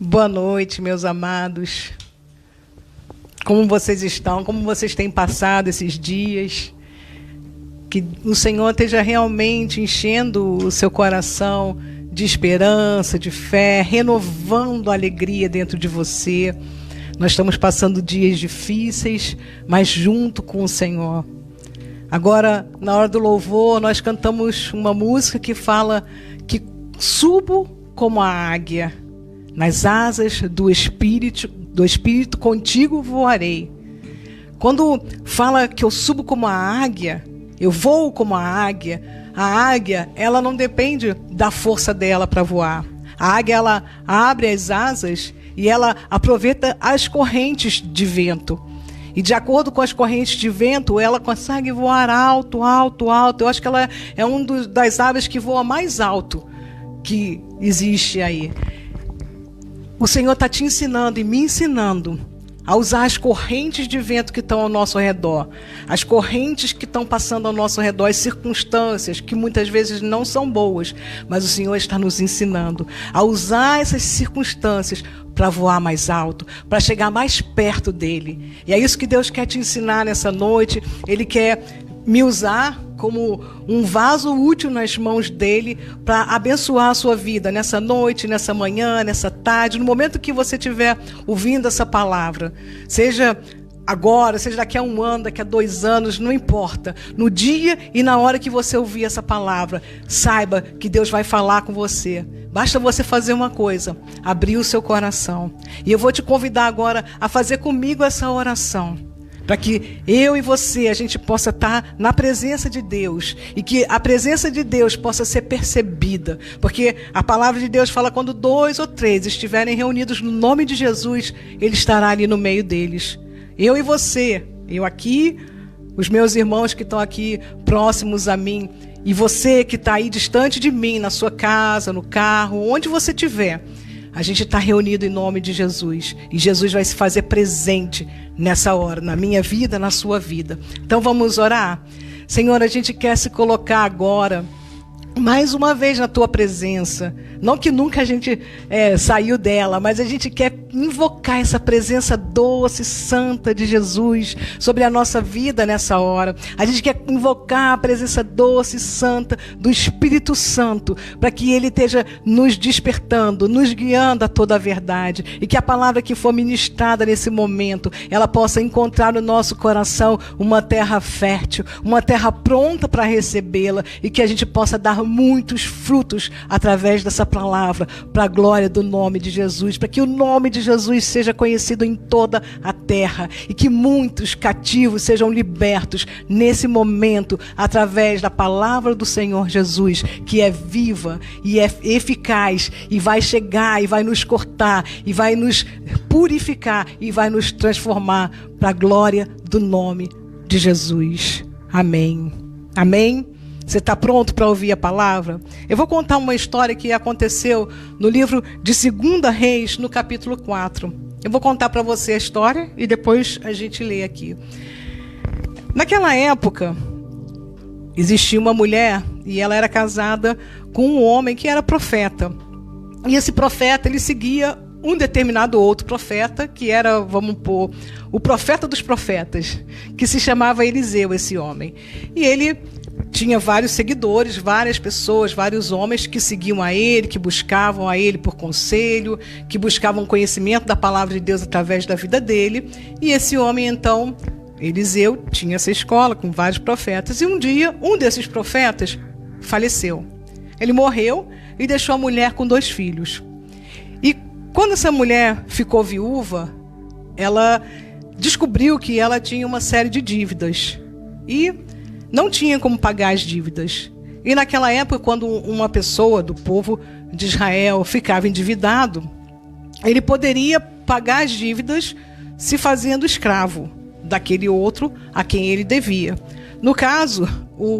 Boa noite, meus amados. Como vocês estão? Como vocês têm passado esses dias? Que o Senhor esteja realmente enchendo o seu coração de esperança, de fé, renovando a alegria dentro de você. Nós estamos passando dias difíceis, mas junto com o Senhor. Agora, na hora do louvor, nós cantamos uma música que fala que subo como a águia, nas asas do Espírito contigo voarei. Quando fala que eu subo como a águia, eu voo como a águia, ela não depende da força dela para voar. A águia, ela abre as asas e ela aproveita as correntes de vento. E de acordo com as correntes de vento, ela consegue voar alto, alto, alto. Eu acho que ela é das aves que voa mais alto que existe aí. O Senhor está te ensinando e me ensinando a usar as correntes de vento que estão ao nosso redor, as correntes que estão passando ao nosso redor, as circunstâncias que muitas vezes não são boas, mas o Senhor está nos ensinando a usar essas circunstâncias para voar mais alto, para chegar mais perto dele. E é isso que Deus quer te ensinar nessa noite. Ele quer me usar como um vaso útil nas mãos dele para abençoar a sua vida nessa noite, nessa manhã, nessa tarde, no momento que você estiver ouvindo essa palavra. Seja agora, seja daqui a 1 ano, daqui a 2 anos, não importa. No dia e na hora que você ouvir essa palavra, saiba que Deus vai falar com você. Basta você fazer uma coisa, abrir o seu coração. E eu vou te convidar agora a fazer comigo essa oração, para que eu e você, a gente possa estar na presença de Deus e que a presença de Deus possa ser percebida, porque a palavra de Deus fala: quando 2 ou 3 estiverem reunidos no nome de Jesus, Ele estará ali no meio deles. Eu e você, eu aqui, os meus irmãos que estão aqui próximos a mim, e você que está aí distante de mim, na sua casa, no carro, onde você estiver, a gente está reunido em nome de Jesus. E Jesus vai se fazer presente nessa hora, na minha vida, na sua vida. Então vamos orar? Senhor, a gente quer se colocar agora, mais uma vez na tua presença. Não que nunca a gente saiu dela, mas a gente quer invocar essa presença doce, santa de Jesus sobre a nossa vida nessa hora. A gente quer invocar a presença doce, santa do Espírito Santo, para que Ele esteja nos despertando, nos guiando a toda a verdade, e que a palavra que for ministrada nesse momento, ela possa encontrar no nosso coração uma terra fértil, uma terra pronta para recebê-la, e que a gente possa dar muitos frutos através dessa palavra, para a glória do nome de Jesus, para que o nome de Jesus seja conhecido em toda a terra, e que muitos cativos sejam libertos nesse momento, através da palavra do Senhor Jesus, que é viva e é eficaz, e vai chegar e vai nos cortar, e vai nos purificar, e vai nos transformar para a glória do nome de Jesus. Amém. Amém. Você está pronto para ouvir a palavra? Eu vou contar uma história que aconteceu no livro de 2 Reis, no capítulo 4. Eu vou contar para você a história e depois a gente lê aqui. Naquela época, existia uma mulher e ela era casada com um homem que era profeta. E esse profeta, ele seguia um determinado outro profeta, que era, vamos pôr, o profeta dos profetas, que se chamava Eliseu, esse homem. E ele tinha vários seguidores, várias pessoas, vários homens que seguiam a ele, que buscavam a ele por conselho, que buscavam conhecimento da palavra de Deus através da vida dele. E esse homem, então, Eliseu, tinha essa escola com vários profetas. E um dia, um desses profetas faleceu. Ele morreu e deixou a mulher com 2 filhos. E quando essa mulher ficou viúva, ela descobriu que ela tinha uma série de dívidas. E não tinha como pagar as dívidas. E naquela época, quando uma pessoa do povo de Israel ficava endividado, ele poderia pagar as dívidas se fazendo escravo daquele outro a quem ele devia. No caso,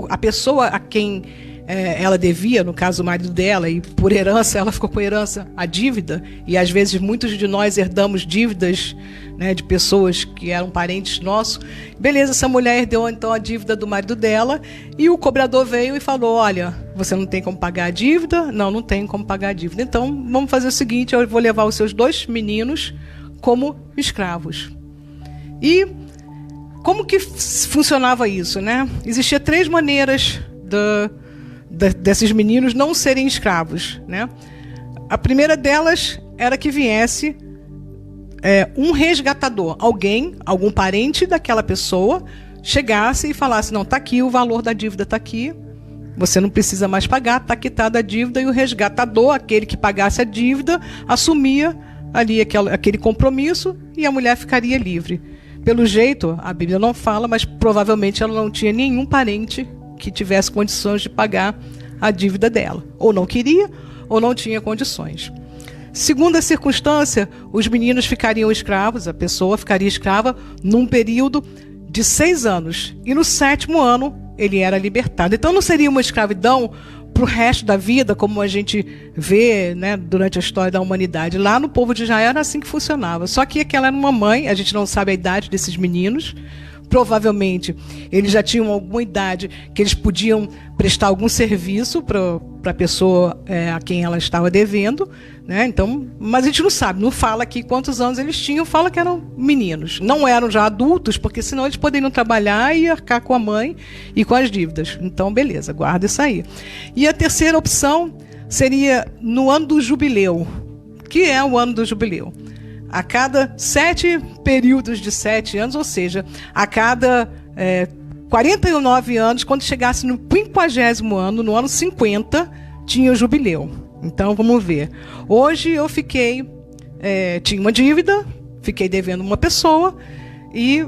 a pessoa a quem ela devia, no caso o marido dela, e por herança ela ficou com herança, a dívida, e às vezes muitos de nós herdamos dívidas, né, de pessoas que eram parentes nossos. Beleza, essa mulher herdou então a dívida do marido dela, e o cobrador veio e falou: olha, você não tem como pagar a dívida? Não, não tenho como pagar a dívida. Então vamos fazer o seguinte, eu vou levar os seus 2 meninos como escravos. E como que funcionava isso, né? Existia 3 maneiras desses meninos não serem escravos, né? A primeira delas era que viesse um resgatador, algum parente daquela pessoa, chegasse e falasse: não, está aqui o valor da dívida, está aqui, você não precisa mais pagar, está quitada a dívida, e o resgatador, aquele que pagasse a dívida, assumia ali aquele compromisso e a mulher ficaria livre. Pelo jeito, a Bíblia não fala, mas provavelmente ela não tinha nenhum parente que tivesse condições de pagar a dívida dela. Ou não queria, ou não tinha condições. Segunda circunstância, os meninos ficariam escravos, a pessoa ficaria escrava num período de 6 anos. E no 7º ano, ele era libertado. Então não seria uma escravidão para o resto da vida, como a gente vê, né, durante a história da humanidade. Lá no povo de Israel era assim que funcionava. Só que aquela era uma mãe, a gente não sabe a idade desses meninos. Provavelmente eles já tinham alguma idade que eles podiam prestar algum serviço para a pessoa a quem ela estava devendo, né? Então, mas a gente não sabe, não fala aqui quantos anos eles tinham, fala que eram meninos. Não eram já adultos, porque senão eles poderiam trabalhar e arcar com a mãe e com as dívidas. Então, beleza, guarda isso aí. E a terceira opção seria no ano do jubileu. Que é o ano do jubileu? A cada 7 períodos de 7 anos, ou seja, a cada 49 anos, quando chegasse no 50º ano, no ano 50, tinha o jubileu. Então, vamos ver. Hoje eu tinha uma dívida, fiquei devendo uma pessoa e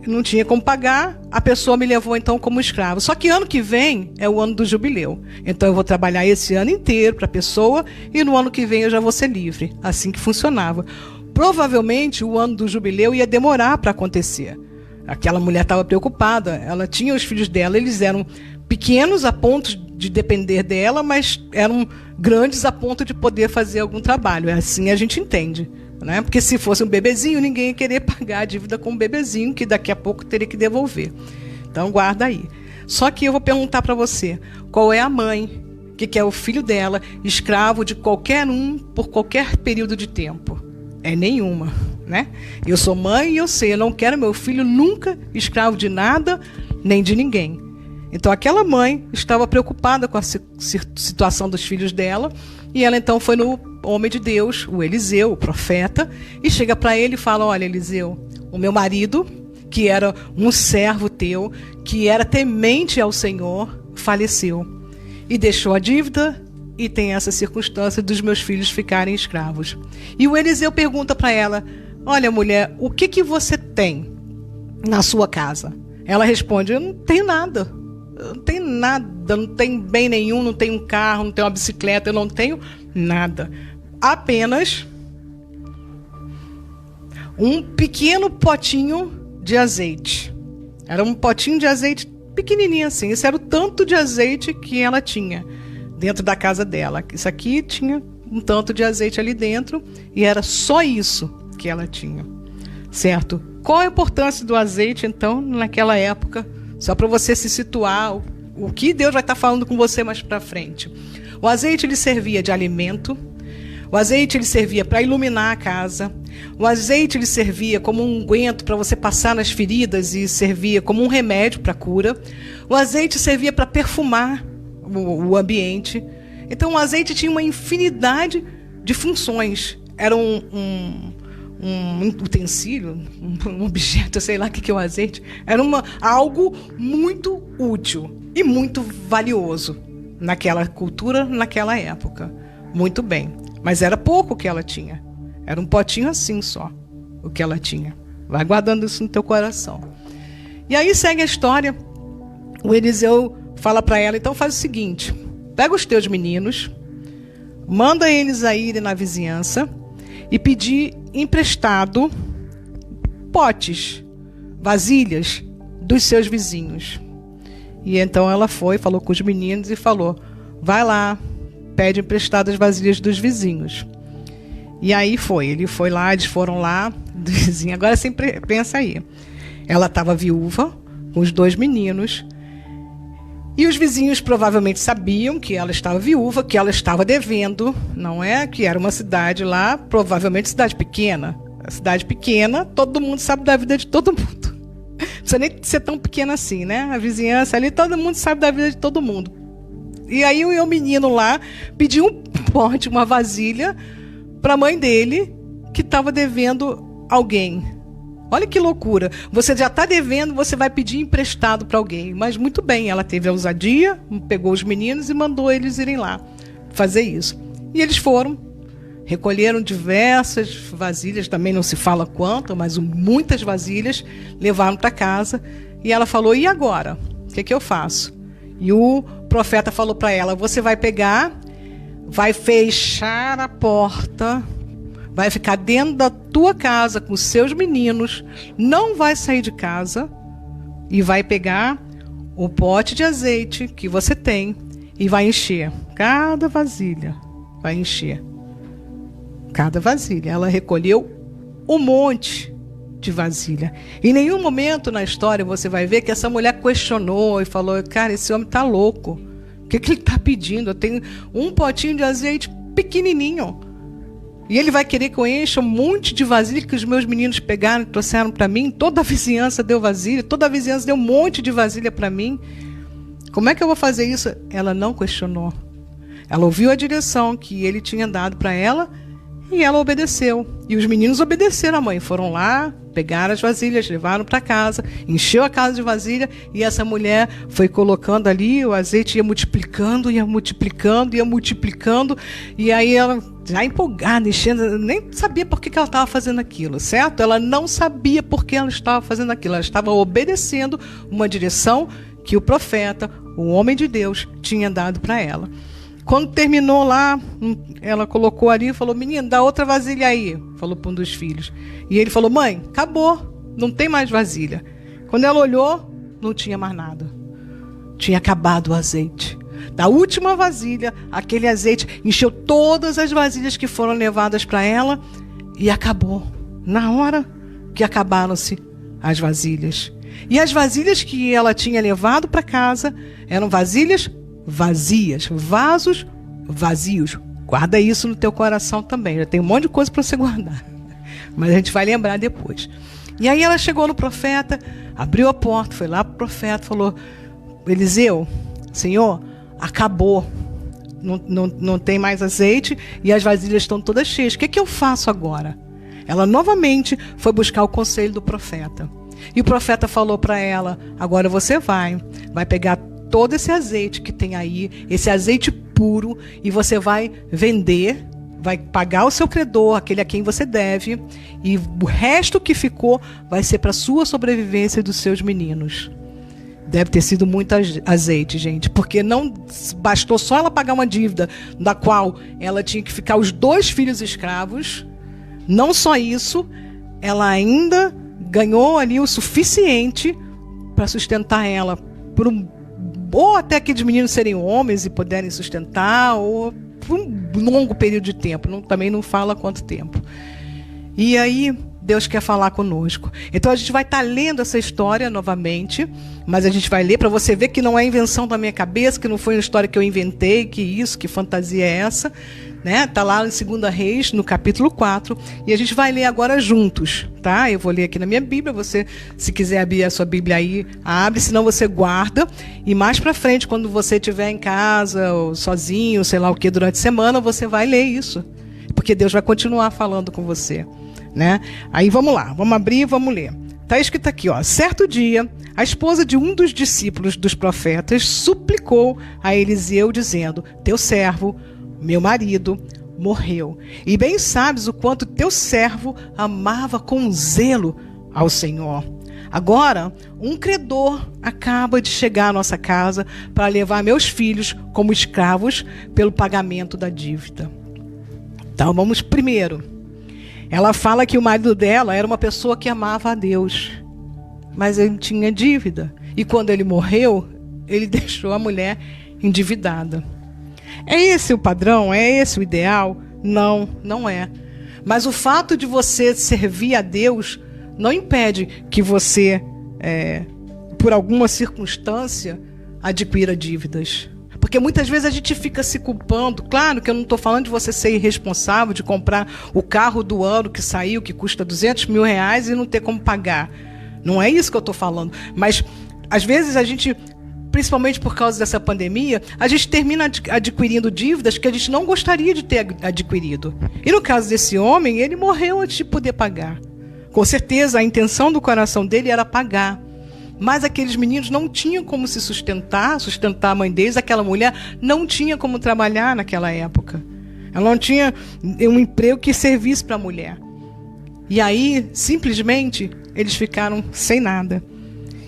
não tinha como pagar, a pessoa me levou então como escravo. Só que ano que vem é o ano do jubileu. Então eu vou trabalhar esse ano inteiro para a pessoa e no ano que vem eu já vou ser livre. Assim que funcionava. Provavelmente o ano do jubileu ia demorar para acontecer. Aquela mulher estava preocupada, ela tinha os filhos dela, eles eram pequenos a ponto de depender dela, mas eram grandes a ponto de poder fazer algum trabalho. É assim a gente entende, né? Porque se fosse um bebezinho, ninguém ia querer pagar a dívida com um bebezinho, que daqui a pouco teria que devolver. Então guarda aí. Só que eu vou perguntar para você, qual é a mãe que quer o filho dela escravo de qualquer um por qualquer período de tempo? É nenhuma, né? Eu sou mãe e eu sei, eu não quero meu filho nunca escravo de nada, nem de ninguém. Então aquela mãe estava preocupada com a situação dos filhos dela, e ela então foi no homem de Deus, o Eliseu, o profeta, e chega para ele e fala: olha, Eliseu, o meu marido, que era um servo teu, que era temente ao Senhor, faleceu e deixou a dívida, e tem essa circunstância dos meus filhos ficarem escravos. E o Eliseu pergunta para ela: olha, mulher, o que você tem na sua casa? Ela responde: eu não tenho nada. Eu não tenho nada, não tenho bem nenhum, não tenho um carro, não tenho uma bicicleta, eu não tenho nada. Apenas um pequeno potinho de azeite. Era um potinho de azeite pequenininho assim. Esse era o tanto de azeite que ela tinha dentro da casa dela. Isso aqui tinha um tanto de azeite ali dentro e era só isso que ela tinha, certo? Qual a importância do azeite, então, naquela época? Só para você se situar, o que Deus vai estar falando com você mais para frente. O azeite ele servia de alimento, o azeite ele servia para iluminar a casa, o azeite ele servia como um unguento para você passar nas feridas e servia como um remédio para cura. O azeite servia para perfumar o ambiente. Então o azeite tinha uma infinidade de funções. Era um utensílio, um objeto, sei lá o que é o azeite. Era algo muito útil e muito valioso naquela cultura, naquela época. Muito bem. Mas era pouco o que ela tinha. Era um potinho assim só, o que ela tinha. Vai guardando isso no teu coração. E aí segue a história. O Eliseu fala para ela: então faz o seguinte, pega os teus meninos, manda eles a irem na vizinhança e pedir emprestado potes, vasilhas dos seus vizinhos. E então ela foi, falou com os meninos e falou: vai lá, pede emprestado as vasilhas dos vizinhos. E aí ele foi lá, eles foram lá, do vizinho. Agora sempre pensa aí. Ela estava viúva, com os 2 meninos, e os vizinhos provavelmente sabiam que ela estava viúva, que ela estava devendo, não é? Que era uma cidade lá, provavelmente cidade pequena. A cidade pequena, todo mundo sabe da vida de todo mundo. Não precisa nem ser tão pequena assim, né? A vizinhança ali, todo mundo sabe da vida de todo mundo. E aí o menino lá pediu um pote, uma vasilha, para a mãe dele, que estava devendo alguém. Olha que loucura. Você já está devendo, você vai pedir emprestado para alguém. Mas muito bem, ela teve a ousadia, pegou os meninos e mandou eles irem lá fazer isso. E eles foram, recolheram diversas vasilhas, também não se fala quanto, mas muitas vasilhas, levaram para casa. E ela falou: e agora? O que eu faço? E o profeta falou para ela: você vai pegar, vai fechar a porta, vai ficar dentro da tua casa com os seus meninos, não vai sair de casa e vai pegar o pote de azeite que você tem e vai encher cada vasilha. Vai encher cada vasilha. Ela recolheu um monte de vasilha. Em nenhum momento na história você vai ver que essa mulher questionou e falou: cara, esse homem está louco. O que ele está pedindo? Eu tenho um potinho de azeite pequenininho. E ele vai querer que eu encha um monte de vasilha que os meus meninos pegaram e trouxeram para mim. Toda a vizinhança deu vasilha. Toda a vizinhança deu um monte de vasilha para mim. Como é que eu vou fazer isso? Ela não questionou. Ela ouviu a direção que ele tinha dado para ela e ela obedeceu. E os meninos obedeceram a mãe. Foram lá, pegaram as vasilhas, levaram para casa, encheu a casa de vasilha e essa mulher foi colocando ali, o azeite ia multiplicando, ia multiplicando, ia multiplicando. E aí ela, já empolgada, enchendo, nem sabia por que ela estava fazendo aquilo, certo? Ela não sabia por que ela estava fazendo aquilo. Ela estava obedecendo uma direção que o profeta, o homem de Deus, tinha dado para ela. Quando terminou lá, ela colocou ali e falou: menino, dá outra vasilha aí. Falou para um dos filhos. E ele falou: mãe, acabou, não tem mais vasilha. Quando ela olhou, não tinha mais nada. Tinha acabado o azeite. Da última vasilha, aquele azeite encheu todas as vasilhas que foram levadas para ela e acabou. Na hora que acabaram-se as vasilhas. E as vasilhas que ela tinha levado para casa eram vasilhas vazias, vasos vazios. Guarda isso no teu coração também. Já tem um monte de coisa para você guardar. Mas a gente vai lembrar depois. E aí ela chegou no profeta, abriu a porta, foi lá para o profeta, falou: Eliseu, Senhor, acabou. Não tem mais azeite e as vasilhas estão todas cheias. O que eu faço agora? Ela novamente foi buscar o conselho do profeta. E o profeta falou para ela: agora você vai pegar todo esse azeite que tem aí, esse azeite puro, e você vai vender, vai pagar o seu credor, aquele a quem você deve, e o resto que ficou vai ser para a sua sobrevivência e dos seus meninos. Deve ter sido muito azeite, gente, porque não bastou só ela pagar uma dívida da qual ela tinha que ficar os 2 filhos escravos. Não só isso, ela ainda ganhou ali o suficiente para sustentar ela por ou até aqueles meninos serem homens e puderem sustentar, ou por um longo período de tempo. Também não fala quanto tempo. E aí Deus quer falar conosco. Então a gente vai estar lendo essa história novamente, mas a gente vai ler para você ver que não é invenção da minha cabeça, que não foi uma história que eu inventei, que fantasia é essa, né? Tá lá em 2 Reis, no capítulo 4, e a gente vai ler agora juntos, tá? Eu vou ler aqui na minha Bíblia, você, se quiser abrir a sua Bíblia aí, abre, senão você guarda, e mais para frente, quando você estiver em casa, ou sozinho, sei lá o que, durante a semana, você vai ler isso, porque Deus vai continuar falando com você, né? Aí vamos lá, vamos abrir e vamos ler. Está escrito aqui, ó: certo dia, a esposa de um dos discípulos dos profetas suplicou a Eliseu, dizendo: teu servo, meu marido, morreu. E bem sabes o quanto teu servo amava com zelo ao Senhor. Agora, um credor acaba de chegar à nossa casa para levar meus filhos como escravos pelo pagamento da dívida. Então, vamos primeiro. Ela fala que o marido dela era uma pessoa que amava a Deus, mas ele tinha dívida. E quando ele morreu, ele deixou a mulher endividada. É esse o padrão? É esse o ideal? Não, não é. Mas o fato de você servir a Deus não impede que você, por alguma circunstância, adquira dívidas. Porque muitas vezes a gente fica se culpando. Claro que eu não estou falando de você ser irresponsável, de comprar o carro do ano que saiu, que custa R$200 mil e não ter como pagar. Não é isso que eu estou falando. Mas, às vezes, a gente, principalmente por causa dessa pandemia, a gente termina adquirindo dívidas que a gente não gostaria de ter adquirido. E no caso desse homem, ele morreu antes de poder pagar. Com certeza, a intenção do coração dele era pagar. Mas aqueles meninos não tinham como se sustentar a mãe deles. Aquela mulher não tinha como trabalhar naquela época. Ela não tinha um emprego que servisse para a mulher. E aí, simplesmente, eles ficaram sem nada.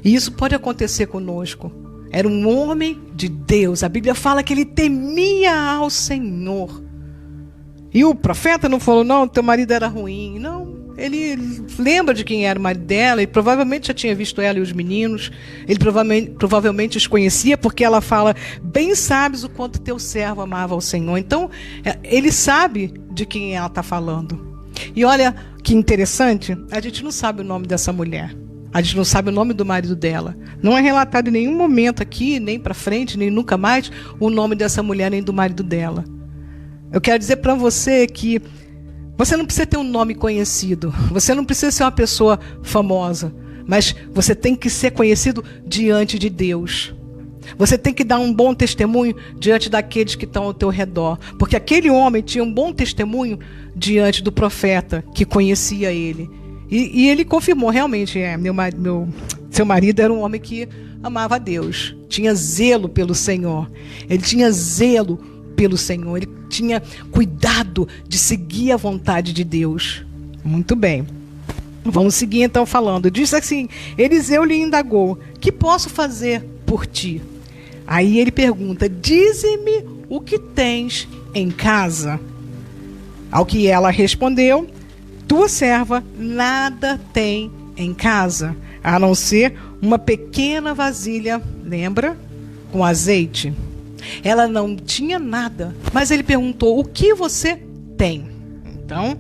E isso pode acontecer conosco. Era um homem de Deus. A Bíblia fala que ele temia ao Senhor. E o profeta não falou, não, teu marido era ruim. Não. Ele lembra de quem era o marido dela, e provavelmente já tinha visto ela e os meninos. Ele provavelmente os conhecia, porque ela fala, bem sabes o quanto teu servo amava ao Senhor. Então, ele sabe de quem ela está falando. E olha que interessante, a gente não sabe o nome dessa mulher. A gente não sabe o nome do marido dela. Não é relatado em nenhum momento aqui, nem para frente, nem nunca mais, o nome dessa mulher, nem do marido dela. Eu quero dizer para você que você não precisa ter um nome conhecido. Você não precisa ser uma pessoa famosa. Mas você tem que ser conhecido diante de Deus. Você tem que dar um bom testemunho diante daqueles que estão ao teu redor. Porque aquele homem tinha um bom testemunho diante do profeta que conhecia ele. E ele confirmou, realmente, seu marido era um homem que amava a Deus. Tinha zelo pelo Senhor. Ele tinha zelo pelo Senhor. Ele tinha cuidado de seguir a vontade de Deus. Muito bem. Vamos seguir então falando. Diz assim, Eliseu lhe indagou, que posso fazer por ti? Aí ele pergunta, dize-me o que tens em casa. Ao que ela respondeu, tua serva nada tem em casa, a não ser uma pequena vasilha, lembra? Com azeite. Ela não tinha nada, mas ele perguntou, o que você tem? Então,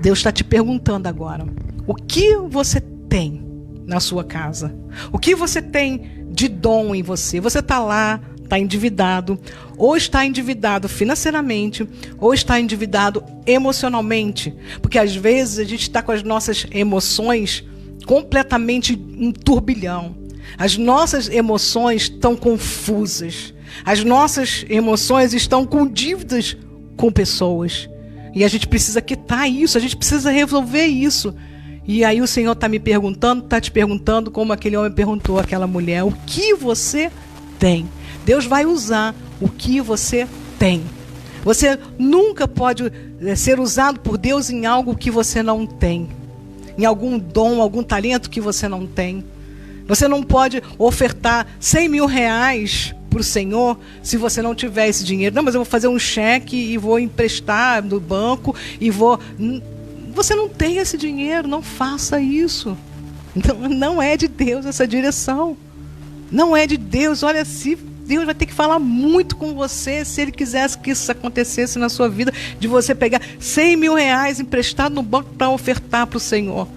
Deus está te perguntando agora, o que você tem na sua casa? O que você tem de dom em você? Você está lá, está endividado, ou está endividado financeiramente, ou está endividado emocionalmente, porque às vezes a gente está com as nossas emoções completamente um turbilhão. As nossas emoções estão confusas. As nossas emoções estão com dívidas com pessoas. E a gente precisa quitar isso, a gente precisa resolver isso. E aí o Senhor está me perguntando, está te perguntando, como aquele homem perguntou àquela mulher, o que você tem? Deus vai usar o que você tem. Você nunca pode ser usado por Deus em algo que você não tem. Em algum dom, algum talento que você não tem. Você não pode ofertar 100 mil reais para o Senhor se você não tiver esse dinheiro. Não, mas eu vou fazer um cheque e vou emprestar no banco e vou... Você não tem esse dinheiro, não faça isso. Não é de Deus essa direção. Não é de Deus. Olha, se Deus vai ter que falar muito com você se Ele quisesse que isso acontecesse na sua vida, de você pegar 100 mil reais emprestado no banco para ofertar para o Senhor.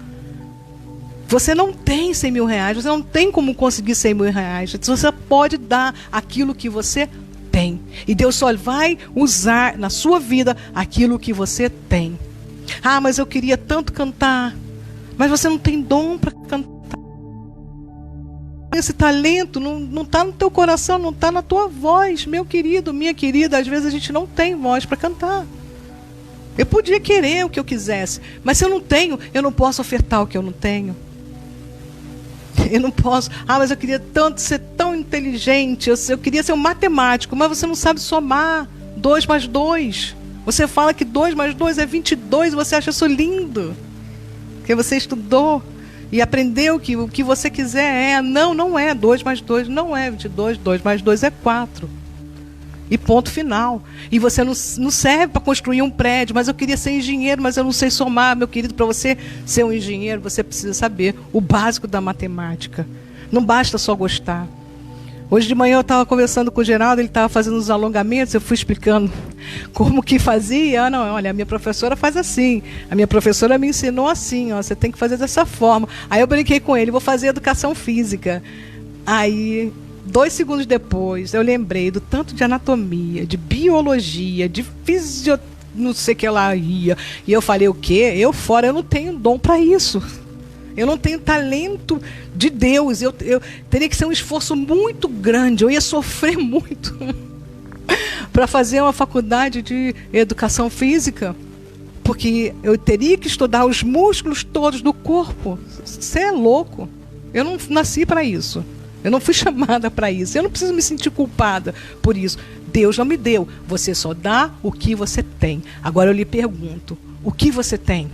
Você não tem 100 mil reais, você não tem como conseguir 100 mil reais. Você pode dar aquilo que você tem. E Deus só vai usar na sua vida aquilo que você tem. Ah, mas eu queria tanto cantar. Mas você não tem dom para cantar. Esse talento não está no teu coração, não está na tua voz. Meu querido, minha querida, às vezes a gente não tem voz para cantar. Eu podia querer o que eu quisesse, mas se eu não tenho, eu não posso ofertar o que eu não tenho. Eu não posso. Ah, mas eu queria tanto ser tão inteligente. Eu queria ser um matemático, mas você não sabe somar 2 mais 2. Você fala que 2 mais 2 é 22 e você acha isso lindo. Porque você estudou e aprendeu que o que você quiser é. Não é 2 mais 2, não é 22. 2 mais 2 é 4. E ponto final. E você não serve para construir um prédio, mas eu queria ser engenheiro, mas eu não sei somar. Meu querido, para você ser um engenheiro, você precisa saber o básico da matemática. Não basta só gostar. Hoje de manhã eu estava conversando com o Geraldo, ele estava fazendo os alongamentos, eu fui explicando como que fazia. Não, olha, a minha professora faz assim, a minha professora me ensinou assim, ó, você tem que fazer dessa forma. Aí eu brinquei com ele, vou fazer educação física. Aí, 2 segundos depois, eu lembrei do tanto de anatomia, de biologia, de não sei o que lá ia. E eu falei, o quê? Eu não tenho dom para isso. Eu não tenho talento de Deus. Eu teria que ser um esforço muito grande. Eu ia sofrer muito para fazer uma faculdade de educação física. Porque eu teria que estudar os músculos todos do corpo. Você é louco. Eu não nasci para isso. Eu não fui chamada para isso. Eu não preciso me sentir culpada por isso. Deus não me deu. Você só dá o que você tem. Agora eu lhe pergunto, o que você tem?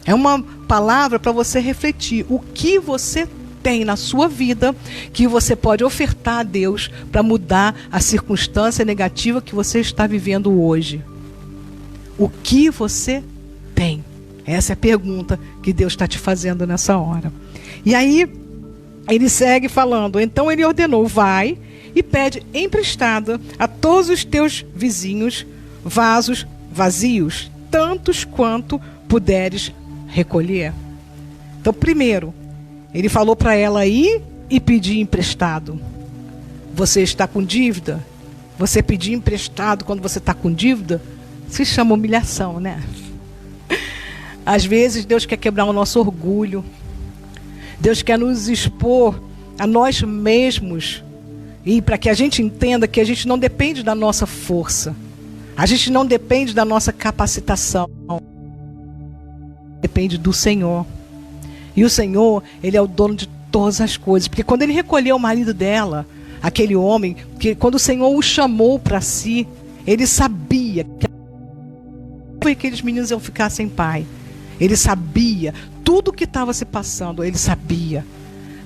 É uma palavra para você refletir. O que você tem na sua vida que você pode ofertar a Deus para mudar a circunstância negativa que você está vivendo hoje? O que você tem? Essa é a pergunta que Deus está te fazendo nessa hora. E aí, ele segue falando. Então ele ordenou, vai e pede emprestada a todos os teus vizinhos vasos vazios, tantos quanto puderes recolher. Então, primeiro, ele falou para ela ir e pedir emprestado. Você está com dívida? Você pedir emprestado quando você está com dívida se chama humilhação, né? Às vezes Deus quer quebrar o nosso orgulho. Deus quer nos expor a nós mesmos e para que a gente entenda que a gente não depende da nossa força. A gente não depende da nossa capacitação. Depende do Senhor. E o Senhor, Ele é o dono de todas as coisas. Porque quando Ele recolheu o marido dela, aquele homem, que quando o Senhor o chamou para si, Ele sabia que aqueles meninos iam ficar sem pai. Ele sabia tudo o que estava se passando, Ele sabia.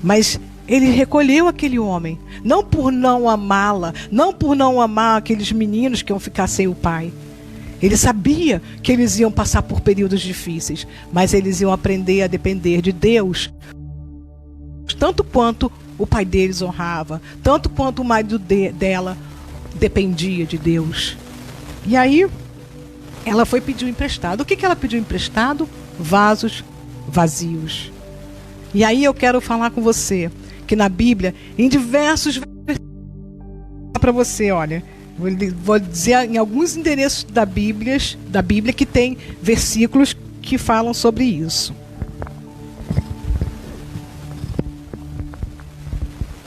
Mas Ele recolheu aquele homem, não por não amá-la, não por não amar aqueles meninos que iam ficar sem o pai. Ele sabia que eles iam passar por períodos difíceis, mas eles iam aprender a depender de Deus, tanto quanto o pai deles honrava, tanto quanto o marido dela dependia de Deus. E aí, ela foi pedir emprestado. O que ela pediu emprestado? Vasos vazios. E aí eu quero falar com você, que na Bíblia, em diversos para você, olha, vou dizer em alguns endereços da Bíblia que tem versículos que falam sobre isso.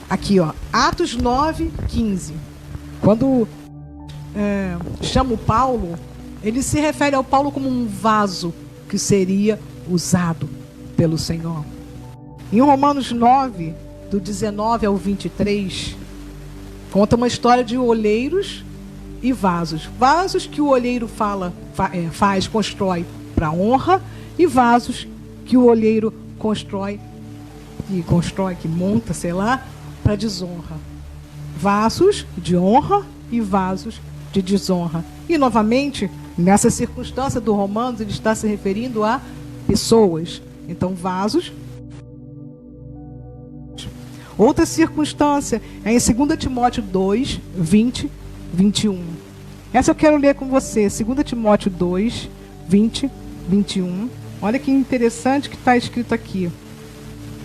Aqui, ó, Atos 9:15. Quando chama o Paulo, ele se refere ao Paulo como um vaso que seria usado pelo Senhor. Em Romanos 9, do 19 ao 23, conta uma história de olheiros e vasos. Vasos que o olheiro constrói para honra, e vasos que o olheiro que monta, sei lá, para desonra. Vasos de honra e vasos de desonra. E novamente, nessa circunstância do Romanos, ele está se referindo a pessoas. Então, vasos. Outra circunstância é em 2 Timóteo 2, 20, 21. Essa eu quero ler com você. 2 Timóteo 2, 20, 21. Olha que interessante que está escrito aqui.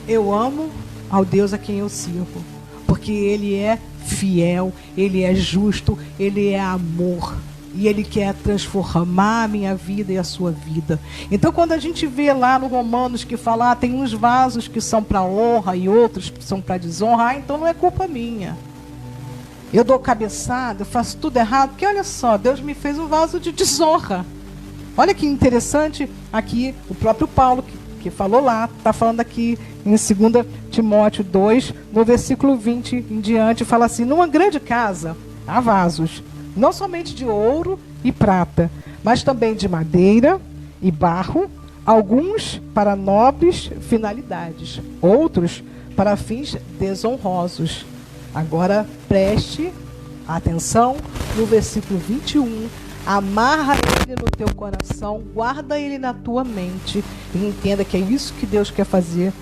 Eu amo ao Deus a quem eu sirvo, porque Ele é fiel, Ele é justo, Ele é amor. E Ele quer transformar a minha vida e a sua vida. Então, quando a gente vê lá no Romanos que fala, tem uns vasos que são para honra e outros que são para desonra, então não é culpa minha. Eu dou cabeçada, eu faço tudo errado, porque olha só, Deus me fez um vaso de desonra. Olha que interessante aqui, o próprio Paulo, que falou lá, está falando aqui em 2 Timóteo 2, no versículo 20 em diante, fala assim: numa grande casa há vasos, não somente de ouro e prata, mas também de madeira e barro, alguns para nobres finalidades, outros para fins desonrosos. Agora preste atenção no versículo 21. Amarra ele no teu coração, guarda ele na tua mente e entenda que é isso que Deus quer fazer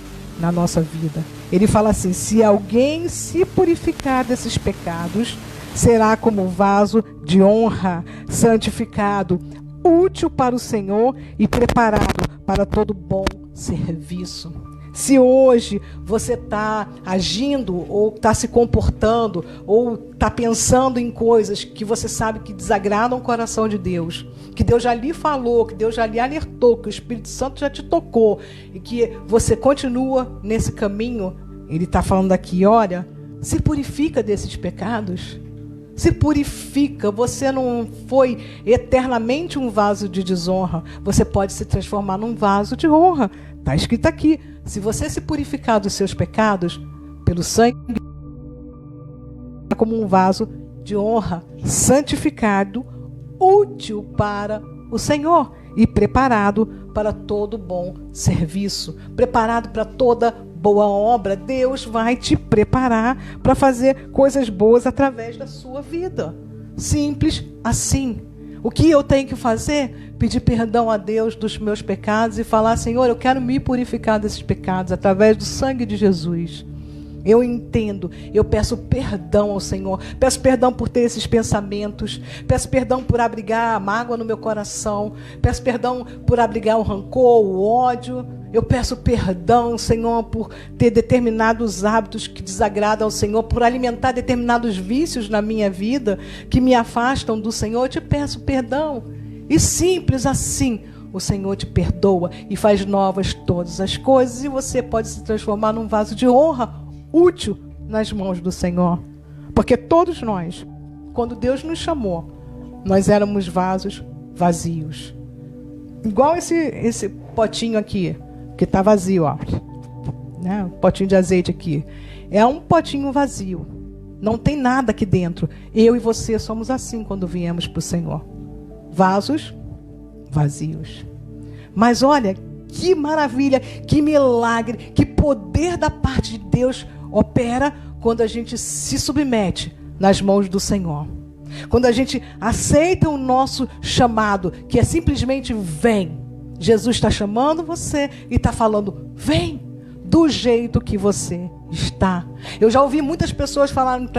na nossa vida. Ele fala assim: se alguém se purificar desses pecados, será como vaso de honra, santificado, útil para o Senhor e preparado para todo bom serviço. Se hoje você está agindo, ou está se comportando, ou está pensando em coisas que você sabe que desagradam o coração de Deus, que Deus já lhe falou, que Deus já lhe alertou, que o Espírito Santo já te tocou, e que você continua nesse caminho, Ele está falando aqui: olha, se purifica desses pecados. Se purifica. Você não foi eternamente um vaso de desonra. Você pode se transformar num vaso de honra. Está escrito aqui: se você se purificar dos seus pecados pelo sangue, como um vaso de honra, santificado, útil para o Senhor e preparado para todo bom serviço, preparado para toda boa obra. Deus vai te preparar para fazer coisas boas através da sua vida. Simples assim. O que eu tenho que fazer? Pedir perdão a Deus dos meus pecados e falar: Senhor, eu quero me purificar desses pecados através do sangue de Jesus. Eu entendo, eu peço perdão ao Senhor, peço perdão por ter esses pensamentos, peço perdão por abrigar a mágoa no meu coração, peço perdão por abrigar o rancor, o ódio. Eu peço perdão, Senhor, por ter determinados hábitos que desagradam ao Senhor, por alimentar determinados vícios na minha vida que me afastam do Senhor. Eu te peço perdão. E simples assim, o Senhor te perdoa e faz novas todas as coisas, e você pode se transformar num vaso de honra, útil nas mãos do Senhor. Porque todos nós, quando Deus nos chamou, nós éramos vasos vazios. Igual esse potinho aqui, que está vazio, ó, né? Um potinho de azeite aqui. É um potinho vazio. Não tem nada aqui dentro. Eu e você somos assim quando viemos para o Senhor. Vasos vazios. Mas olha, que maravilha, que milagre, que poder da parte de Deus opera quando a gente se submete nas mãos do Senhor. Quando a gente aceita o nosso chamado, que é simplesmente vem. Jesus está chamando você e está falando: vem, do jeito que você está. Eu já ouvi muitas pessoas falando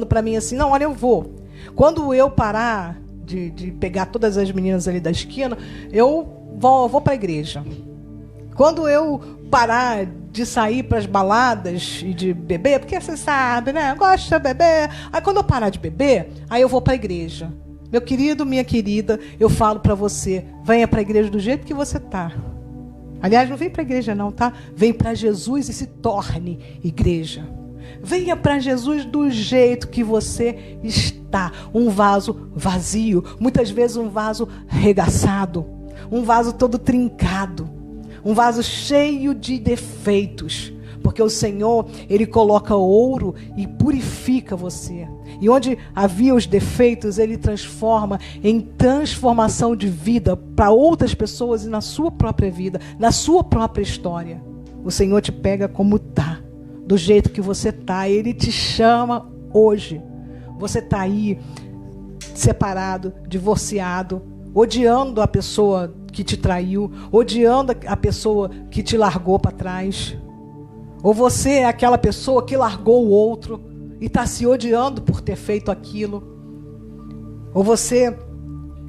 para mim assim: não, olha, eu vou. Quando eu parar de pegar todas as meninas ali da esquina, eu vou para a igreja. Quando eu parar de sair para as baladas e de beber, porque você sabe, né? Eu gosto de beber. Aí quando eu parar de beber, aí eu vou para a igreja. Meu querido, minha querida, eu falo para você: venha para a igreja do jeito que você está. Aliás, não vem para a igreja não, tá? Vem para Jesus e se torne igreja. Venha para Jesus do jeito que você está. Um vaso vazio, muitas vezes um vaso regaçado, um vaso todo trincado, um vaso cheio de defeitos. Porque o Senhor, Ele coloca ouro e purifica você. E onde havia os defeitos, Ele transforma em transformação de vida para outras pessoas e na sua própria vida, na sua própria história. O Senhor te pega como está, do jeito que você está. Ele te chama hoje. Você está aí, separado, divorciado, odiando a pessoa que te traiu, odiando a pessoa que te largou para trás. Ou você é aquela pessoa que largou o outro e está se odiando por ter feito aquilo. Ou você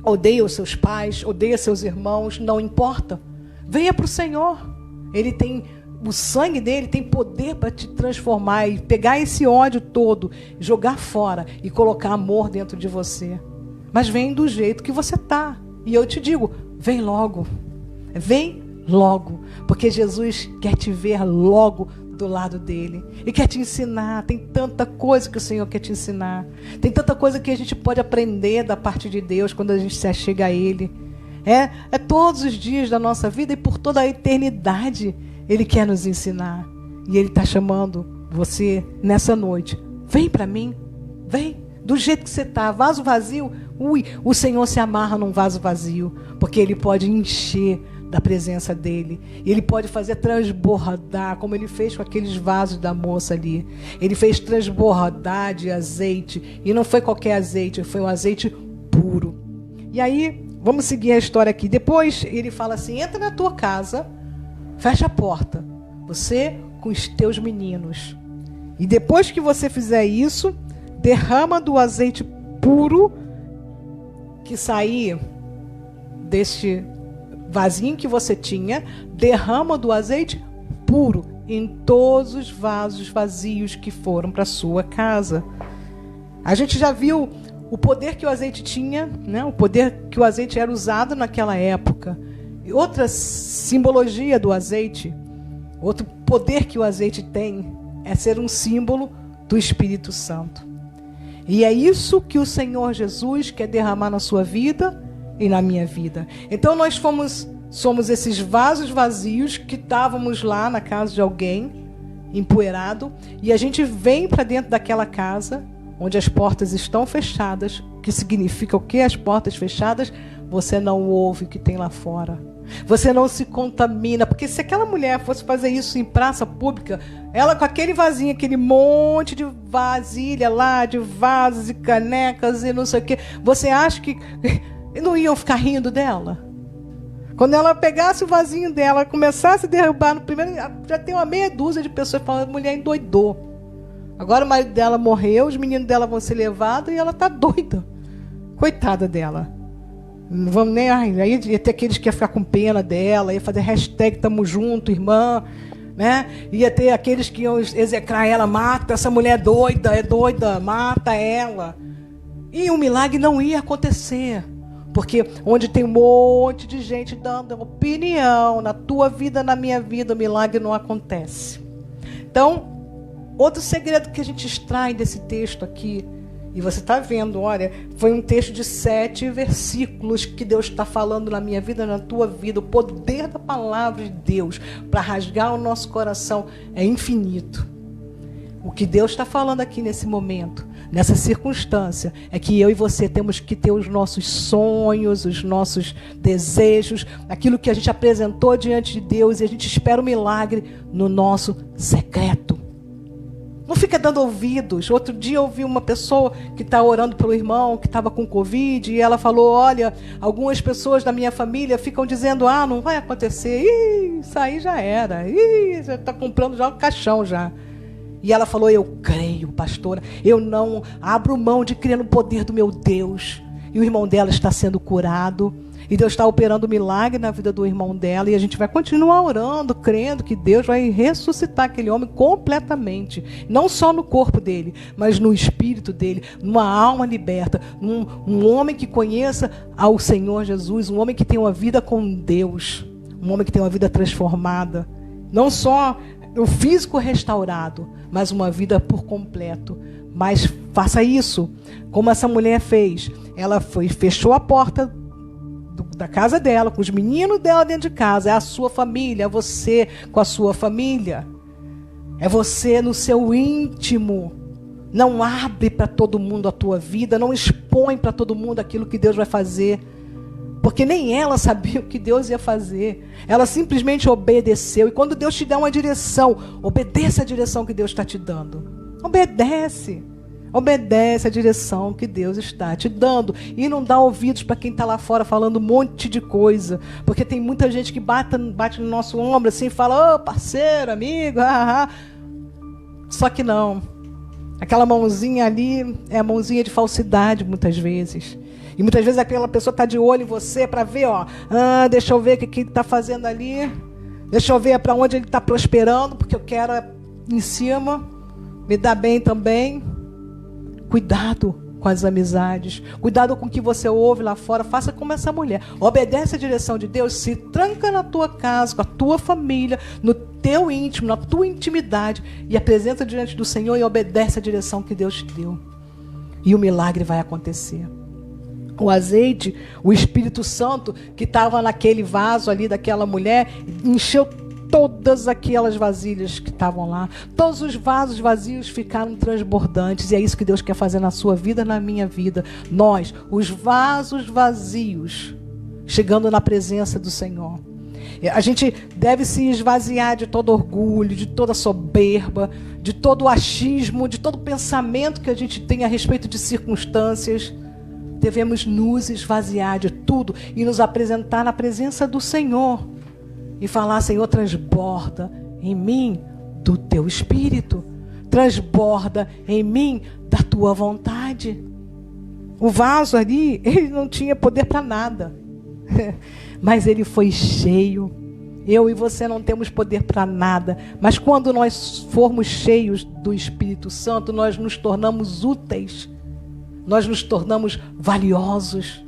odeia os seus pais, odeia seus irmãos, não importa. Venha para o Senhor. Ele tem, o sangue dele tem poder para te transformar e pegar esse ódio todo, jogar fora e colocar amor dentro de você. Mas vem do jeito que você está. E eu te digo, vem logo. Vem logo. Porque Jesus quer te ver logo do lado dele e quer te ensinar. Tem tanta coisa que o Senhor quer te ensinar, tem tanta coisa que a gente pode aprender da parte de Deus quando a gente se achega a Ele. É todos os dias da nossa vida e por toda a eternidade Ele quer nos ensinar. E Ele está chamando você nessa noite: vem para mim, vem do jeito que você está. Vaso vazio, o Senhor se amarra num vaso vazio, porque Ele pode encher da presença dele. E Ele pode fazer transbordar, como Ele fez com aqueles vasos da moça ali. Ele fez transbordar de azeite. E não foi qualquer azeite, foi um azeite puro. E aí, vamos seguir a história aqui. Depois ele fala assim: entra na tua casa, fecha a porta. Você com os teus meninos. E depois que você fizer isso, derrama do azeite puro que sair deste vasinho que você tinha, derrama do azeite puro em todos os vasos vazios que foram para a sua casa. A gente já viu o poder que o azeite tinha, né? O poder que o azeite era usado naquela época. E outra simbologia do azeite, outro poder que o azeite tem, é ser um símbolo do Espírito Santo. E é isso que o Senhor Jesus quer derramar na sua vida e na minha vida. Então nós somos esses vasos vazios que estávamos lá na casa de alguém, empoeirado, e a gente vem para dentro daquela casa, onde as portas estão fechadas, que significa o quê? As portas fechadas, você não ouve o que tem lá fora. Você não se contamina, porque se aquela mulher fosse fazer isso em praça pública, ela com aquele vasinho, aquele monte de vasilha lá, de vasos e canecas e não sei o quê, você acha que não iam ficar rindo dela? Quando ela pegasse o vasinho dela, começasse a derrubar no primeiro, já tem uma meia dúzia de pessoas falando, a mulher endoidou. Agora o marido dela morreu, os meninos dela vão ser levados e ela está doida. Coitada dela. Não vamos nem. Aí ia ter aqueles que iam ficar com pena dela, ia fazer hashtag tamo junto, irmã. Né? Ia ter aqueles que iam execrar ela, mata essa mulher é doida, mata ela. E o milagre não ia acontecer. Porque onde tem um monte de gente dando opinião na tua vida, na minha vida, o milagre não acontece. Então, outro segredo que a gente extrai desse texto aqui, e você está vendo, olha, foi um texto de 7 versículos que Deus está falando na minha vida, na tua vida. O poder da palavra de Deus para rasgar o nosso coração é infinito. O que Deus está falando aqui nesse momento, nessa circunstância, é que eu e você temos que ter os nossos sonhos, os nossos desejos, aquilo que a gente apresentou diante de Deus, e a gente espera o milagre no nosso secreto. Não fica dando ouvidos. Outro dia eu vi uma pessoa que está orando pelo irmão que estava com Covid, e ela falou, olha, algumas pessoas da minha família ficam dizendo, não vai acontecer, isso aí já era, já está comprando já um caixão já. E ela falou, eu creio, pastora, eu não abro mão de crer no poder do meu Deus. E o irmão dela está sendo curado. E Deus está operando um milagre na vida do irmão dela. E a gente vai continuar orando, crendo que Deus vai ressuscitar aquele homem completamente. Não só no corpo dele, mas no espírito dele. Numa alma liberta. Um homem que conheça ao Senhor Jesus. Um homem que tem uma vida com Deus. Um homem que tem uma vida transformada. Não só o físico restaurado, mas uma vida por completo. Mas faça isso, como essa mulher fez. Ela fechou a porta da casa dela, com os meninos dela dentro de casa. É a sua família, é você com a sua família. É você no seu íntimo. Não abre para todo mundo a tua vida, não expõe para todo mundo aquilo que Deus vai fazer. Porque nem ela sabia o que Deus ia fazer. Ela simplesmente obedeceu. E quando Deus te dá uma direção, obedeça a direção que Deus está te dando. Obedece. Obedece a direção que Deus está te dando. E não dá ouvidos para quem está lá fora falando um monte de coisa. Porque tem muita gente que bate no nosso ombro assim e fala, parceiro, amigo, Só que não. Aquela mãozinha ali é a mãozinha de falsidade muitas vezes. E muitas vezes aquela pessoa está de olho em você para ver, deixa eu ver o que ele está fazendo ali. Deixa eu ver para onde ele está prosperando, porque eu quero em cima, me dar bem também. Cuidado com as amizades. Cuidado com o que você ouve lá fora. Faça como essa mulher. Obedece a direção de Deus. Se tranca na tua casa, com a tua família, no teu íntimo, na tua intimidade. E apresenta diante do Senhor e obedece a direção que Deus te deu. E o milagre vai acontecer. O azeite, o Espírito Santo que estava naquele vaso ali daquela mulher, encheu todas aquelas vasilhas que estavam lá. Todos os vasos vazios ficaram transbordantes. E é isso que Deus quer fazer na sua vida, na minha vida. Nós, os vasos vazios, chegando na presença do Senhor. A gente deve se esvaziar de todo orgulho, de toda soberba, de todo achismo, de todo pensamento que a gente tem a respeito de circunstâncias. Devemos nos esvaziar de tudo e nos apresentar na presença do Senhor. E falar, Senhor, transborda em mim do teu espírito. Transborda em mim da tua vontade. O vaso ali, ele não tinha poder para nada. Mas ele foi cheio. Eu e você não temos poder para nada. Mas quando nós formos cheios do Espírito Santo, nós nos tornamos úteis. Nós nos tornamos valiosos.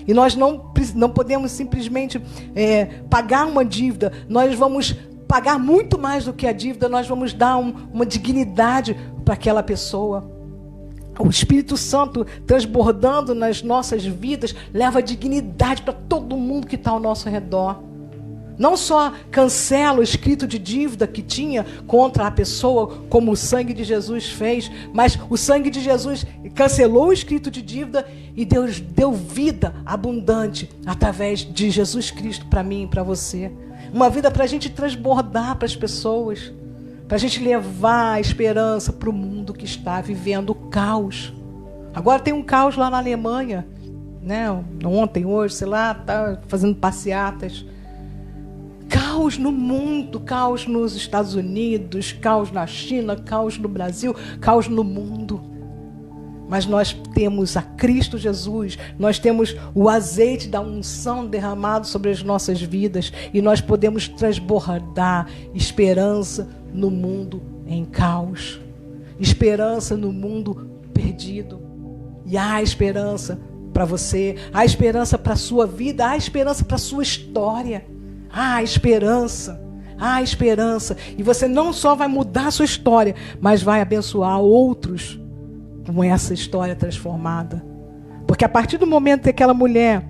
E nós não podemos simplesmente pagar uma dívida. Nós vamos pagar muito mais do que a dívida. Nós vamos dar uma dignidade para aquela pessoa. O Espírito Santo transbordando nas nossas vidas leva dignidade para todo mundo que está ao nosso redor. Não só cancela o escrito de dívida que tinha contra a pessoa, como o sangue de Jesus fez, mas o sangue de Jesus cancelou o escrito de dívida e Deus deu vida abundante através de Jesus Cristo para mim e para você. Uma vida para a gente transbordar para as pessoas, para a gente levar a esperança para o mundo que está vivendo o caos. Agora tem um caos lá na Alemanha, né? Ontem, hoje, sei lá, tá fazendo passeatas. Caos no mundo, caos nos Estados Unidos, caos na China, caos no Brasil, caos no mundo. Mas nós temos a Cristo Jesus, nós temos o azeite da unção derramado sobre as nossas vidas e nós podemos transbordar esperança no mundo em caos, esperança no mundo perdido. E há esperança para você, há esperança para a sua vida, há esperança para a sua história. Há esperança, há esperança. E você não só vai mudar a sua história, mas vai abençoar outros com essa história transformada. Porque a partir do momento que aquela mulher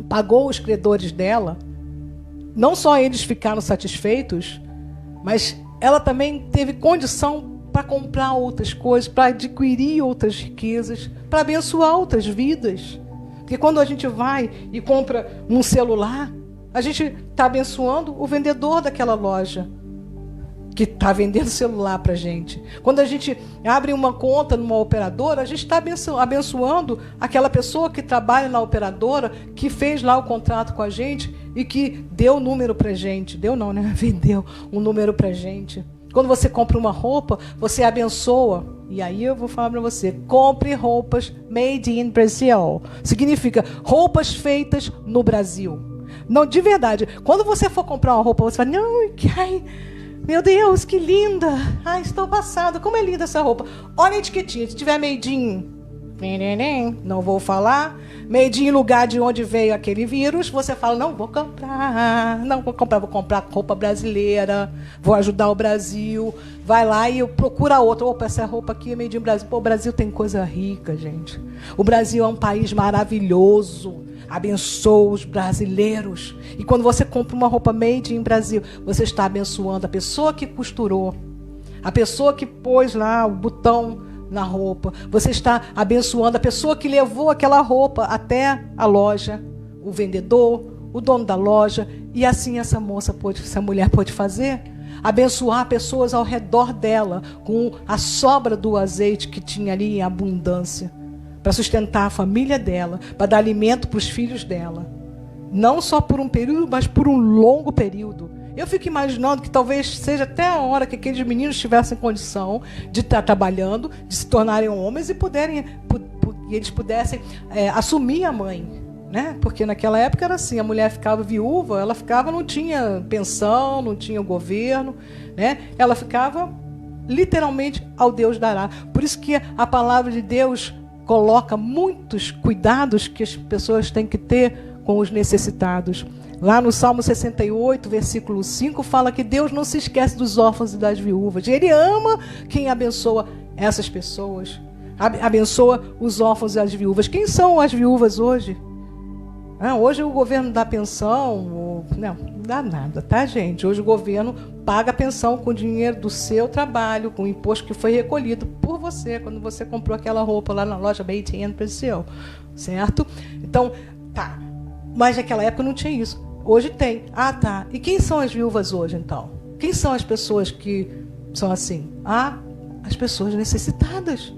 pagou os credores dela, não só eles ficaram satisfeitos, mas ela também teve condição para comprar outras coisas, para adquirir outras riquezas, para abençoar outras vidas. Porque quando a gente vai e compra um celular, a gente está abençoando o vendedor daquela loja que está vendendo celular para a gente. Quando a gente abre uma conta numa operadora, a gente está abençoando aquela pessoa que trabalha na operadora, que fez lá o contrato com a gente e que deu o número para a gente. Deu não, né? Vendeu um número para a gente. Quando você compra uma roupa, você abençoa. E aí eu vou falar para você, compre roupas made in Brazil. Significa roupas feitas no Brasil. Não, de verdade, quando você for comprar uma roupa, você fala, não, ai, meu Deus, que linda. Ai, estou passada, como é linda essa roupa. Olha a etiquetinha, se tiver made in, não vou falar, made in lugar de onde veio aquele vírus, você fala, não vou comprar, vou comprar roupa brasileira, vou ajudar o Brasil. Vai lá e procura outra. Opa, essa roupa aqui é made in Brasil. Pô, o Brasil tem coisa rica, gente. O Brasil é um país maravilhoso. Abençoa os brasileiros. E quando você compra uma roupa made in Brasil, você está abençoando a pessoa que costurou, a pessoa que pôs lá o botão na roupa. Você está abençoando a pessoa que levou aquela roupa até a loja, o vendedor, o dono da loja. E assim essa mulher pode fazer. Abençoar pessoas ao redor dela com a sobra do azeite que tinha ali em abundância, para sustentar a família dela, para dar alimento para os filhos dela. Não só por um período, mas por um longo período. Eu fico imaginando que talvez seja até a hora que aqueles meninos tivessem condição de estar trabalhando, de se tornarem homens e eles pudessem assumir a mãe. Né? Porque naquela época era assim, a mulher ficava viúva, ela não tinha pensão, não tinha o governo, né? Ela ficava literalmente ao Deus dará. Por isso que a palavra de Deus coloca muitos cuidados que as pessoas têm que ter com os necessitados. Lá no Salmo 68, versículo 5, fala que Deus não se esquece dos órfãos e das viúvas. Ele ama quem abençoa essas pessoas. Abençoa os órfãos e as viúvas. Quem são as viúvas hoje? Hoje o governo dá pensão, não dá nada, tá, gente? Hoje o governo paga a pensão com o dinheiro do seu trabalho, com o imposto que foi recolhido por você, quando você comprou aquela roupa lá na loja Made in Brazil, certo? Então, tá. Mas naquela época não tinha isso. Hoje tem. Ah, tá. E quem são as viúvas hoje, então? Quem são as pessoas que são assim? As pessoas necessitadas.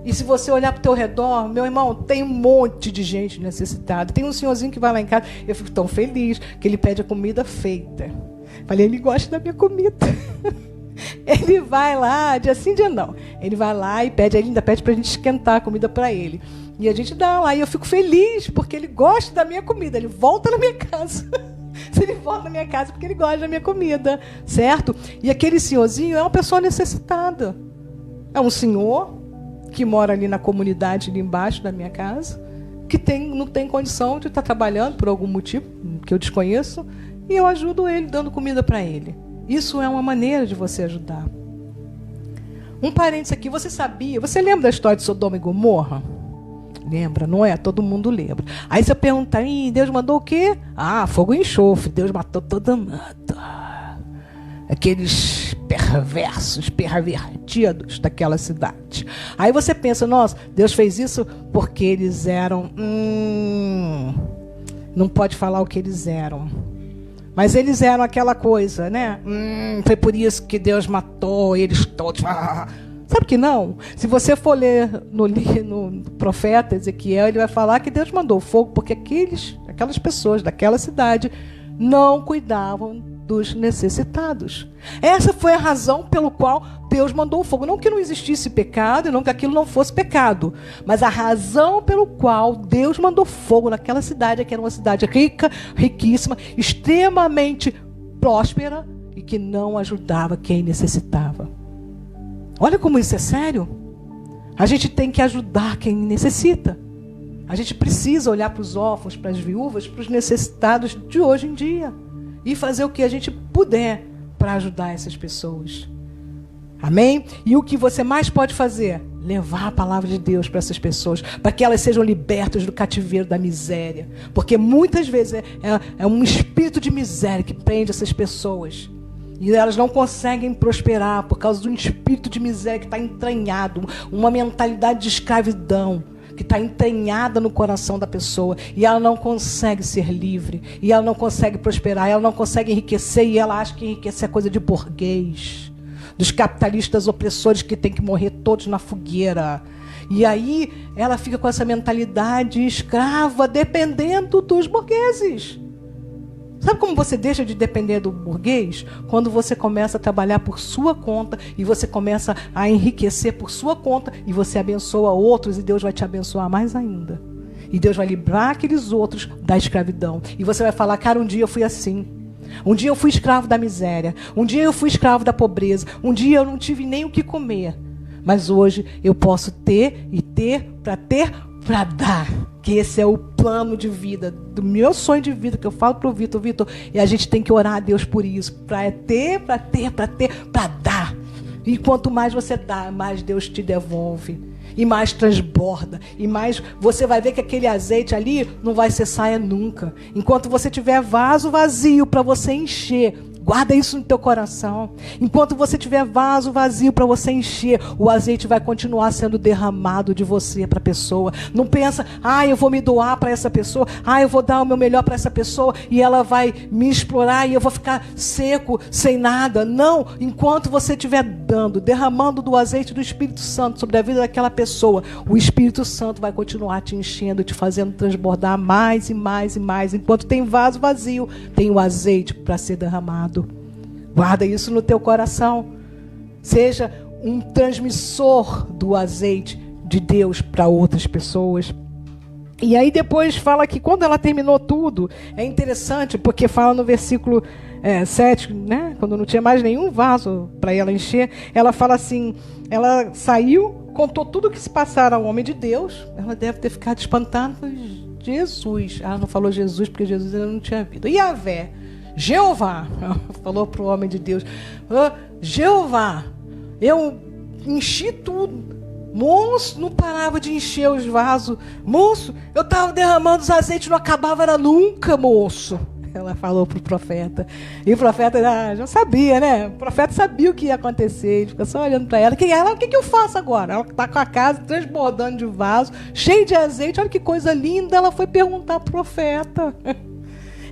E se você olhar para o teu redor, meu irmão, tem um monte de gente necessitada. Tem um senhorzinho que vai lá em casa, eu fico tão feliz, que ele pede a comida feita. Falei, ele gosta da minha comida. Ele vai lá, dia sim, dia não. Ele vai lá e pede, ainda pede pra gente esquentar a comida para ele. E a gente dá lá, e eu fico feliz, porque ele gosta da minha comida, ele volta na minha casa. Se ele volta na minha casa, porque ele gosta da minha comida, certo? E aquele senhorzinho é uma pessoa necessitada. É um senhor que mora ali na comunidade, ali embaixo da minha casa, que não tem condição de estar trabalhando por algum motivo, que eu desconheço, e eu ajudo ele, dando comida para ele. Isso é uma maneira de você ajudar. Um parênteses aqui, você lembra da história de Sodoma e Gomorra? Lembra, não é? Todo mundo lembra. Aí você pergunta, Deus mandou o quê? Fogo e enxofre. Deus matou todo mundo. Aqueles perversos, pervertidos daquela cidade. Aí você pensa, nossa, Deus fez isso porque eles eram... não pode falar o que eles eram. Mas eles eram aquela coisa, né? Foi por isso que Deus matou eles todos. Sabe que não? Se você for ler no profeta Ezequiel, ele vai falar que Deus mandou fogo porque aquelas pessoas daquela cidade não cuidavam dos necessitados. Essa foi a razão pelo qual Deus mandou o fogo. Não que não existisse pecado e não que aquilo não fosse pecado, mas a razão pelo qual Deus mandou fogo naquela cidade, que era uma cidade rica, riquíssima, extremamente próspera e que não ajudava quem necessitava. Olha como isso é sério. A gente tem que ajudar quem necessita. A gente precisa olhar para os órfãos, para as viúvas, para os necessitados de hoje em dia. E fazer o que a gente puder para ajudar essas pessoas. Amém? E o que você mais pode fazer? Levar a palavra de Deus para essas pessoas, para que elas sejam libertas do cativeiro da miséria. Porque muitas vezes é um espírito de miséria que prende essas pessoas. E elas não conseguem prosperar por causa de um espírito de miséria que está entranhado, uma mentalidade de escravidão que está entranhada no coração da pessoa, e ela não consegue ser livre, e ela não consegue prosperar, ela não consegue enriquecer, e ela acha que enriquecer é coisa de burguês, dos capitalistas opressores que tem que morrer todos na fogueira. E aí ela fica com essa mentalidade escrava, dependendo dos burgueses. Sabe como você deixa de depender do burguês? Quando você começa a trabalhar por sua conta e você começa a enriquecer por sua conta e você abençoa outros e Deus vai te abençoar mais ainda. E Deus vai livrar aqueles outros da escravidão. E você vai falar, cara, um dia eu fui assim. Um dia eu fui escravo da miséria. Um dia eu fui escravo da pobreza. Um dia eu não tive nem o que comer. Mas hoje eu posso ter para dar. Que esse é o plano de vida, do meu sonho de vida, que eu falo para o Vitor, e a gente tem que orar a Deus por isso, para dar. E quanto mais você dá, mais Deus te devolve, e mais transborda, e mais você vai ver que aquele azeite ali não vai ser saia nunca. Enquanto você tiver vaso vazio para você encher, guarda isso no teu coração. Enquanto você tiver vaso vazio para você encher, o azeite vai continuar sendo derramado de você para a pessoa. Não pensa, eu vou me doar para essa pessoa, eu vou dar o meu melhor para essa pessoa e ela vai me explorar e eu vou ficar seco, sem nada. Não, enquanto você estiver derramando do azeite do Espírito Santo sobre a vida daquela pessoa, o Espírito Santo vai continuar te enchendo, te fazendo transbordar mais e mais e mais. Enquanto tem vaso vazio, tem o azeite para ser derramado. Guarda isso no teu coração. Seja um transmissor do azeite de Deus para outras pessoas. E aí depois fala que quando ela terminou tudo, é interessante porque fala no versículo 7, né? Quando não tinha mais nenhum vaso para ela encher, ela fala assim, ela saiu, contou tudo o que se passara ao homem de Deus. Ela deve ter ficado espantada. Jesus. Ela não falou Jesus porque Jesus ainda não tinha vindo. Yahvé, Jeová, falou para o homem de Deus, Jeová, eu enchi tudo, moço, não parava de encher os vasos, moço, eu estava derramando os azeites, não acabava era nunca, moço. Ela falou para o profeta, e o profeta já sabia, né? O profeta sabia o que ia acontecer, ele fica só olhando para ela, o que eu faço agora? Ela está com a casa transbordando de vaso, cheio de azeite, olha que coisa linda. Ela foi perguntar para o profeta.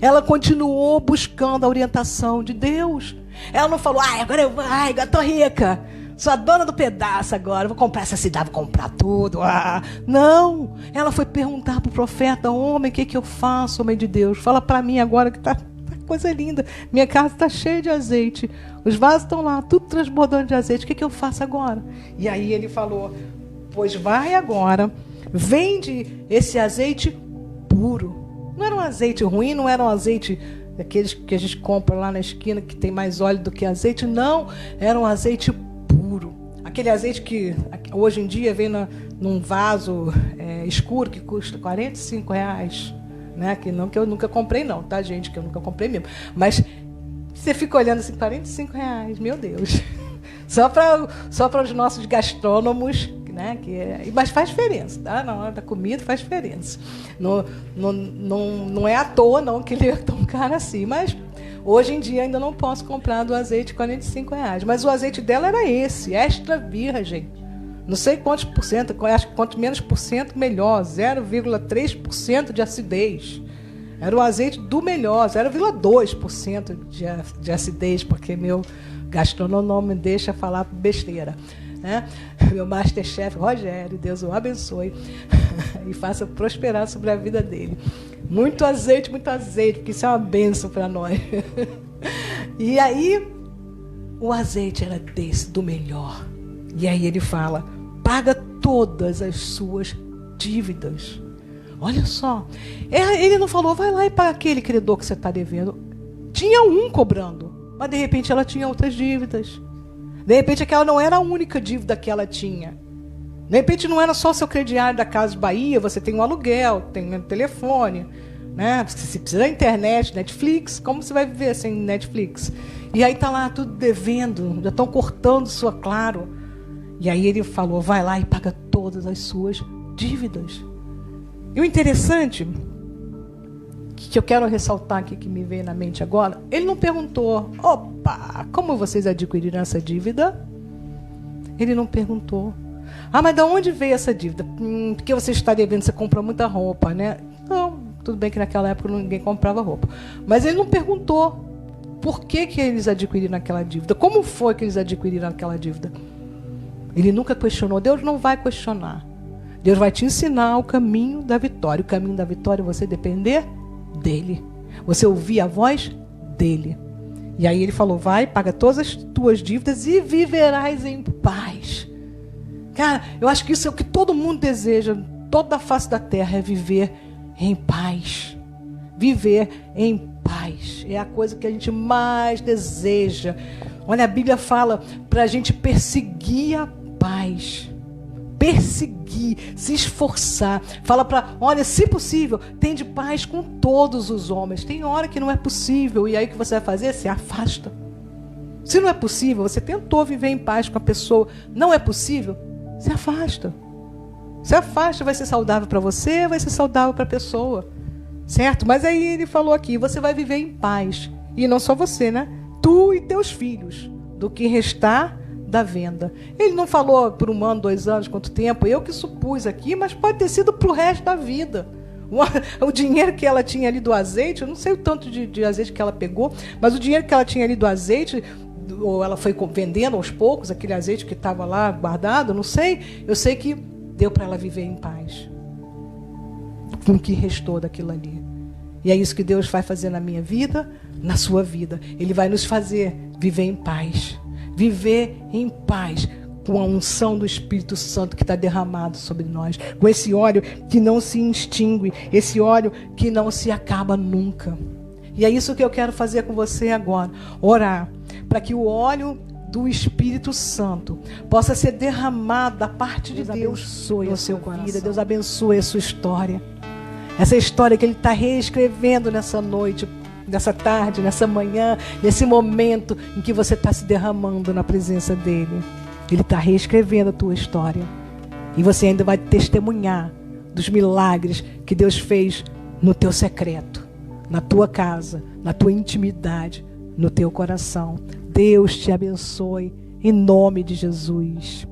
Ela continuou buscando a orientação de Deus. Ela não falou, agora eu estou rica, sou a dona do pedaço agora, vou comprar essa cidade, vou comprar tudo. Não, ela foi perguntar para o profeta, homem, o que eu faço, homem de Deus? Fala para mim agora que está coisa linda. Minha casa está cheia de azeite. Os vasos estão lá, tudo transbordando de azeite. O que eu faço agora? E aí ele falou, pois vai agora, vende esse azeite puro. Não era um azeite ruim, não era um azeite daqueles que a gente compra lá na esquina, que tem mais óleo do que azeite. Não, era um azeite puro. Aquele azeite que hoje em dia vem num vaso escuro, que custa R$45. Né? Que eu nunca comprei não, tá, gente? Que eu nunca comprei mesmo. Mas você fica olhando assim, R$45, meu Deus. Só para os nossos gastrônomos, né? Mas faz diferença, tá? Na hora da comida faz diferença. Não é à toa não que ele é tão caro assim, mas hoje em dia ainda não posso comprar do azeite R$45. Mas o azeite dela era esse, extra virgem. Não sei quantos por cento, acho que quanto menos por cento, melhor. 0,3% de acidez. Era o azeite do melhor, 0,2% de acidez, porque meu gastrônomo não me deixa falar besteira. Né? Meu Masterchef, Rogério, Deus o abençoe e faça prosperar sobre a vida dele. Muito azeite, porque isso é uma bênção para nós. E aí, o azeite era desse, do melhor. E aí ele fala, paga todas as suas dívidas. Olha só, ele não falou, vai lá e paga aquele credor que você está devendo. Tinha um cobrando, mas de repente ela tinha outras dívidas. De repente aquela não era a única dívida que ela tinha. De repente não era só o seu crediário da Casa Bahia, você tem um aluguel, tem um telefone, né? Você precisa da internet, Netflix, como você vai viver sem Netflix? E aí está lá tudo devendo, já estão cortando sua Claro. E aí ele falou, vai lá e paga todas as suas dívidas. E o interessante, que eu quero ressaltar aqui, que me veio na mente agora, ele não perguntou, opa, como vocês adquiriram essa dívida? Ele não perguntou. Ah, mas de onde veio essa dívida? Porque você está devendo, você compra muita roupa, né? Não, tudo bem que naquela época ninguém comprava roupa. Mas ele não perguntou por que eles adquiriram aquela dívida. Como foi que eles adquiriram aquela dívida? Ele nunca questionou. Deus não vai questionar. Deus vai te ensinar o caminho da vitória. O caminho da vitória é você depender dele. Você ouvir a voz dele. E aí ele falou, vai, paga todas as tuas dívidas e viverás em paz. Cara, eu acho que isso é o que todo mundo deseja. Toda a face da terra é viver em paz. Viver em paz. É a coisa que a gente mais deseja. Olha, a Bíblia fala para a gente perseguir a paz, perseguir, se esforçar. Fala para, olha, se possível, tende paz com todos os homens. Tem hora que não é possível, e aí o que você vai fazer? Se afasta. Se não é possível, você tentou viver em paz com a pessoa, não é possível, se afasta. Se afasta, vai ser saudável para você, vai ser saudável para a pessoa. Certo? Mas aí ele falou aqui, você vai viver em paz. E não só você, né? Tu e teus filhos, do que restar da venda. Ele não falou por 1 ano, 2 anos, quanto tempo, eu que supus aqui, mas pode ter sido para o resto da vida. O dinheiro que ela tinha ali do azeite, eu não sei o tanto de azeite que ela pegou, mas o dinheiro que ela tinha ali do azeite, ou ela foi vendendo aos poucos, aquele azeite que estava lá guardado, não sei, eu sei que deu para ela viver em paz. Com o que restou daquilo ali. E é isso que Deus vai fazer na minha vida, na sua vida. Ele vai nos fazer viver em paz. Viver em paz com a unção do Espírito Santo que está derramado sobre nós. Com esse óleo que não se extingue. Esse óleo que não se acaba nunca. E é isso que eu quero fazer com você agora. Orar para que o óleo do Espírito Santo possa ser derramado da parte de Deus no seu coração. Deus abençoe a sua história. Essa história que Ele está reescrevendo nessa noite, nessa tarde, nessa manhã, nesse momento em que você está se derramando na presença dEle. Ele está reescrevendo a tua história. E você ainda vai testemunhar dos milagres que Deus fez no teu secreto, na tua casa, na tua intimidade, no teu coração. Deus te abençoe, em nome de Jesus.